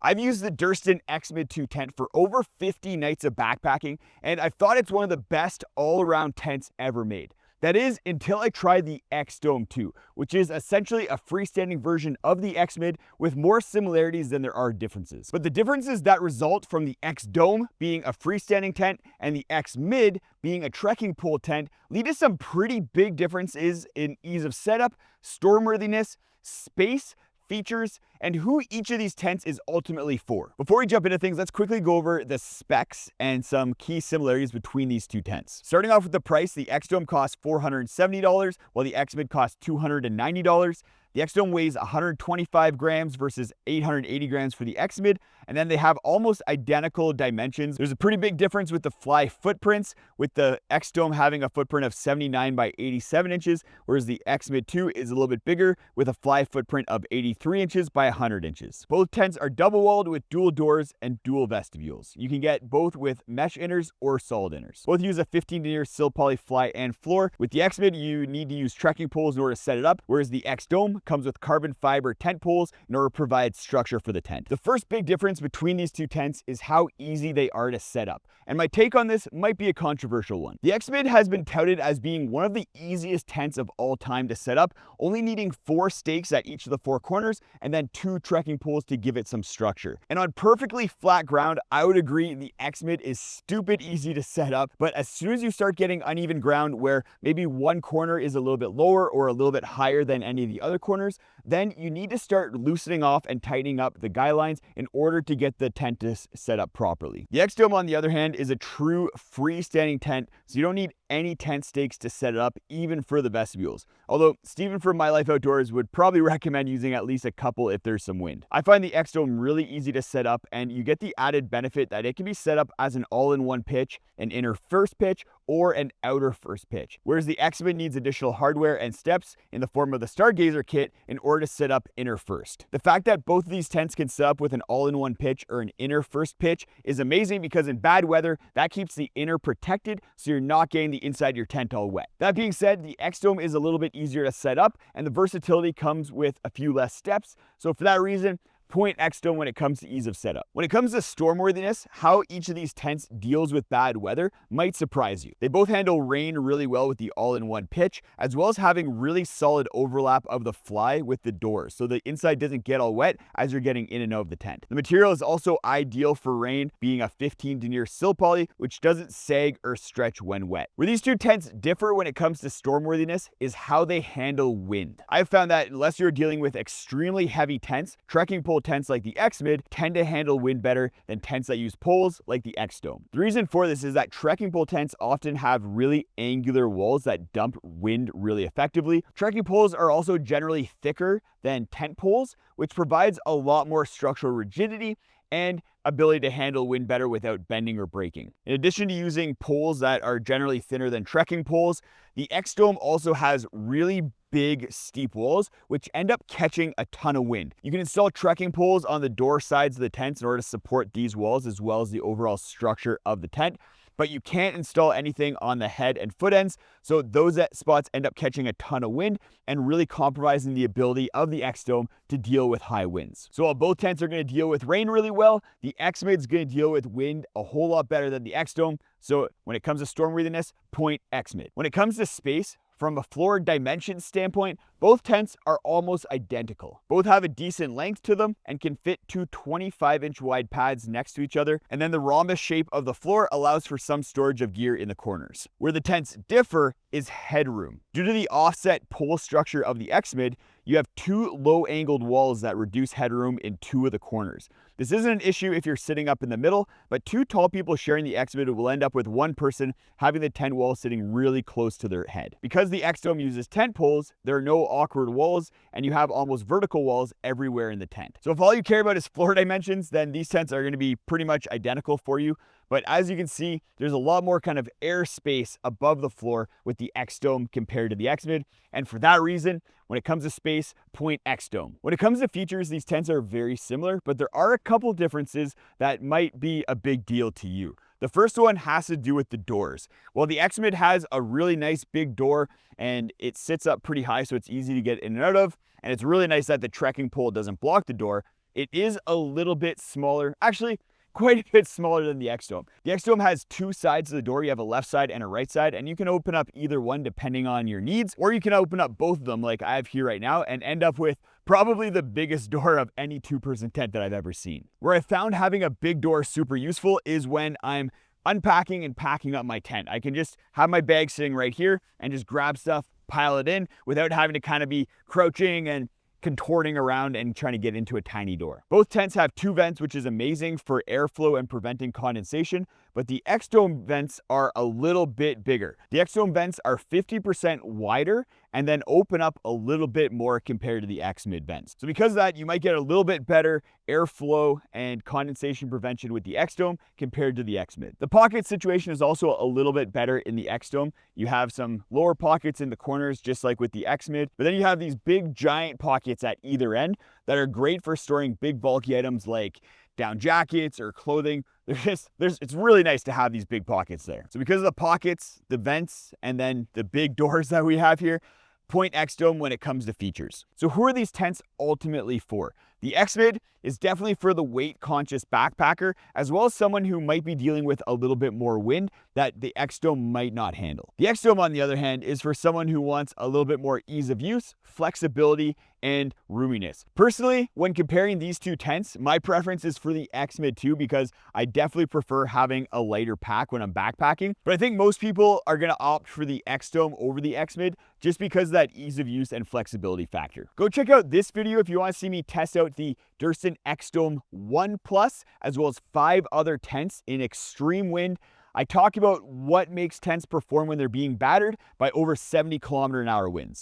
I've used the Durston X-Mid 2 tent for over 50 nights of backpacking, and I thought it's one of the best all-around tents ever made. That is, until I tried the X-Dome 2, which is essentially a freestanding version of the X-Mid with more similarities than there are differences. But the differences that result from the X-Dome being a freestanding tent and the X-Mid being a trekking pole tent lead to some pretty big differences in ease of setup, stormworthiness, space, features, and who each of these tents is ultimately for. Before we jump into things, let's quickly go over the specs and some key similarities between these two tents. Starting off with the price, the X-Dome costs $470, while the X-Mid costs $290. The X-Dome weighs 125 grams versus 880 grams for the X-Mid, and then they have almost identical dimensions. There's a pretty big difference with the fly footprints, with the X-Dome having a footprint of 79 by 87 inches, whereas the X-Mid 2 is a little bit bigger with a fly footprint of 83 inches by 100 inches. Both tents are double-walled with dual doors and dual vestibules. You can get both with mesh inners or solid inners. Both use a 15 denier sill poly fly and floor. With the X-Mid, you need to use trekking poles in order to set it up, whereas the X-Dome comes with carbon fiber tent poles in order to provide structure for the tent. The first big difference between these two tents is how easy they are to set up. And my take on this might be a controversial one. The X-Mid has been touted as being one of the easiest tents of all time to set up, only needing 4 stakes at each of the 4 corners and then 2 trekking poles to give it some structure. And on perfectly flat ground, I would agree the X-Mid is stupid easy to set up, but as soon as you start getting uneven ground where maybe one corner is a little bit lower or a little bit higher than any of the other corners, then you need to start loosening off and tightening up the guy lines in order to get the tent to set up properly. The X-Dome, on the other hand, is a true freestanding tent, so you don't need any tent stakes to set it up, even for the vestibules. Although Steven from My Life Outdoors would probably recommend using at least a couple if there's some wind. I find the X-Dome really easy to set up, and you get the added benefit that it can be set up as an all-in-one pitch, an inner first pitch, or an outer first pitch. Whereas the X-Mid needs additional hardware and steps in the form of the Stargazer kit in order to set up inner first. The fact that both of these tents can set up with an all-in-one pitch or an inner first pitch is amazing, because in bad weather, that keeps the inner protected so you're not getting the inside of your tent all wet. That being said, the X-Dome is a little bit easier to set up, and the versatility comes with a few less steps. So for that reason, point X-Dome when it comes to ease of setup. When it comes to stormworthiness, how each of these tents deals with bad weather might surprise you. They both handle rain really well with the all-in-one pitch, as well as having really solid overlap of the fly with the doors, so the inside doesn't get all wet as you're getting in and out of the tent. The material is also ideal for rain, being a 15 denier sill poly, which doesn't sag or stretch when wet. Where these two tents differ when it comes to stormworthiness is how they handle wind. I've found that unless you're dealing with extremely heavy tents, trekking pole tents like the X-Mid tend to handle wind better than tents that use poles like the X-Dome. The reason for this is that trekking pole tents often have really angular walls that dump wind really effectively. Trekking poles are also generally thicker than tent poles, which provides a lot more structural rigidity and ability to handle wind better without bending or breaking. In addition to using poles that are generally thinner than trekking poles, the X-Dome also has really big steep walls which end up catching a ton of wind. You can install trekking poles on the door sides of the tents in order to support these walls as well as the overall structure of the tent, but you can't install anything on the head and foot ends, so those spots end up catching a ton of wind and really compromising the ability of the X-Dome to deal with high winds. So while both tents are going to deal with rain really well, the X-Mid's going to deal with wind a whole lot better than the X-Dome, so when it comes to stormworthiness, point X-Mid. When it comes to space, from a floor dimension standpoint, both tents are almost identical. Both have a decent length to them and can fit 2 25-inch wide pads next to each other, and then the rhombus shape of the floor allows for some storage of gear in the corners. Where the tents differ is headroom. Due to the offset pole structure of the X-Mid, you have 2 low-angled walls that reduce headroom in 2 of the corners. This isn't an issue if you're sitting up in the middle, but 2 tall people sharing the X-Mid will end up with one person having the tent wall sitting really close to their head. Because the X-Dome uses tent poles, there are no awkward walls, and you have almost vertical walls everywhere in the tent. So if all you care about is floor dimensions, then these tents are going to be pretty much identical for you. But as you can see, there's a lot more kind of air space above the floor with the X-Dome compared to the X-Mid. And for that reason, when it comes to space, point X-Dome. When it comes to features, these tents are very similar, but there are a couple differences that might be a big deal to you. The first one has to do with the doors. While the X-Mid has a really nice big door and it sits up pretty high so it's easy to get in and out of, and it's really nice that the trekking pole doesn't block the door, it is a little bit smaller. Actually, quite a bit smaller than the X-Dome. The X-Dome has two sides of the door. You have a left side and a right side, and you can open up either one depending on your needs, or you can open up both of them like I have here right now and end up with probably the biggest door of any two-person tent that I've ever seen. Where I found having a big door super useful is when I'm unpacking and packing up my tent. I can just have my bag sitting right here and just grab stuff, pile it in without having to kind of be crouching and contorting around and trying to get into a tiny door. Both tents have two vents, which is amazing for airflow and preventing condensation, but the X-Dome vents are a little bit bigger. The X-Dome vents are 50% wider and then open up a little bit more compared to the X-Mid vents. So because of that, you might get a little bit better airflow and condensation prevention with the X-Dome compared to the X-Mid. The pocket situation is also a little bit better in the X-Dome. You have some lower pockets in the corners, just like with the X-Mid, but then you have these big giant pockets at either end that are great for storing big bulky items like down jackets or clothing. It's really nice to have these big pockets there. So because of the pockets, the vents, and then the big doors that we have here, point X-Dome when it comes to features. So who are these tents ultimately for? The X-Mid is definitely for the weight-conscious backpacker, as well as someone who might be dealing with a little bit more wind that the X-Dome might not handle. The X-Dome, on the other hand, is for someone who wants a little bit more ease of use, flexibility, and roominess. Personally, when comparing these two tents, my preference is for the X-Mid too, because I definitely prefer having a lighter pack when I'm backpacking. But I think most people are gonna opt for the X-Dome over the X-Mid just because of that ease of use and flexibility factor. Go check out this video if you want to see me test out the Durston X-Dome 1 Plus, as well as 5 other tents in extreme wind. I talk about what makes tents perform when they're being battered by over 70 km/h winds.